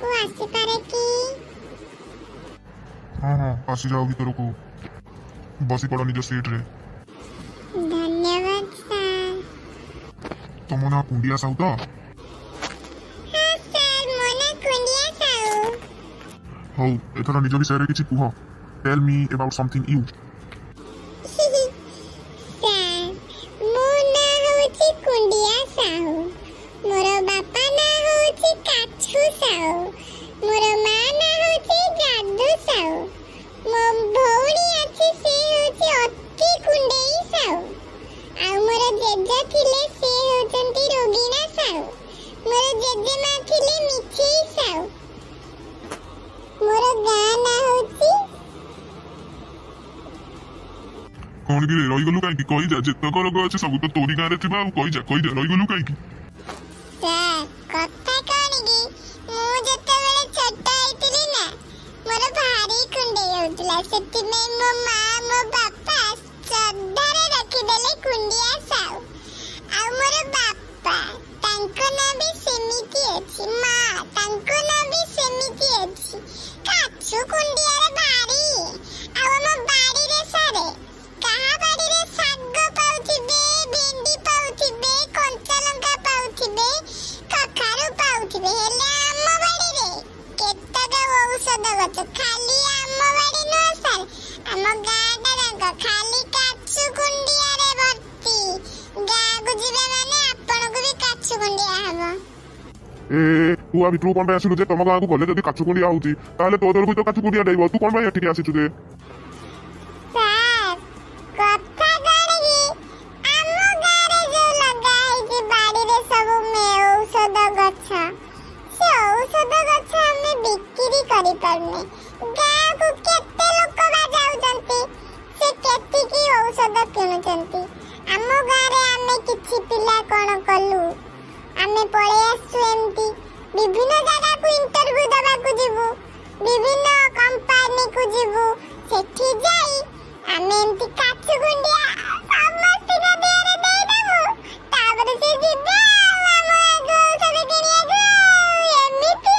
को आसी पारे की? हाँ हाँ आसी जाओ भीतर को बसी पड़ निज सीट रे। धन्यवाद सर। तुम ना कुंडिया साहू तो? हाँ सर मो ना कुंडिया साहू। हौ एथर निज विषय किछि कुह। Tell me about something you. Sir मो ना होची कुंडिया साहू। मोर बापा ना होची काछु साहू। मोर मां ना होची जादू साहू। मो भौणी अछि से होची अति कुंडेई साहू। आ मोर जेजे थिले से होचंती रोगिना साहू। मोर जेजे मा थिले मिछेई साहू। मोर गां ना होची कौन कि रही गलु कहीं कही जा जेतक रोग अच्छे सब तो तोरी गाँव में कही जा रही गलु कहीं। सर कथा कौन की मु जतबेले छोट आइतिली ना मोर भारी कुंडे होतला सेति में मो मां मो बापा श्रद्धारे रखी देले कुंडिया साहू। आ मोर बापा तांको ना भी सेमिति अछि मां तांको ना भी सेमिति अछि काछु कुंडिया रे भारी। आ मो बाड़ी रे सारे कहा बाड़ी रे साग पाउथिबे भिंडी पाउथिबे कंचा लंका पाउथिबे कखारू पाउथिबे हेले आम बाड़ी रे केतक औषध गछ खाली आम बाड़ी न सर आम गाँटा रंग खाली काछु कुंडिया रे भर्ती। गाँ को जिबे माने आपन को भी काछु कुंडिया हबो। ए तू आ भितरु कोन पे आसिलु जे तम गाँ को गले जदी काछु कुंडिया होउची ताले तो तरफ तो काछु कुंडिया देबो तू कोन पे एठी आसिचु जे? सर कथा कौन की आम गाँ रे जो लगा है कि बाड़ी रे सब में औषध गछ से औषध गछ हमें बिक्री करी परने गाँ को केते लोक बा जाउचंती से केती की औषध किनुचंती। आम गाँ रे हमें किछि पिला कोन कलु हमें पळे आसु एमती विभिन्न जगह को इंटरव्यू दबा को जिवु विभिन्न कंपनी को जिवु सेठी जाई हमें एमती काछु गुंडिया समस्त का देरे दे देबु तापर से जिबे हम आगो सब किनिया गो एमिति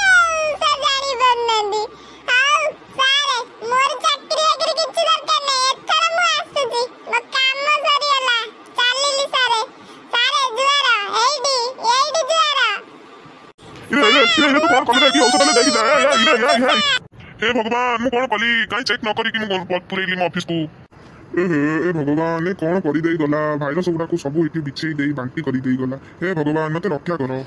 सजारी बननदी। हाउ सारे मोर चाकरी अगर किछु दरकार नै एथर मु आसुची मो काम सरियला चालिली सारे सारे जुआर एडी जुआर। ये तो कौन कले कि औषध ले जाई जा ये हे भगवान मु कोन कली काई चेक न करी कि मु पुरैली मो ऑफिस को। ए भगवान ने कौन कर दे गला भाइरस गुड़ा को सब इठी बिछे दे बांटी कर दे गला। हे भगवान मते रक्षा करो।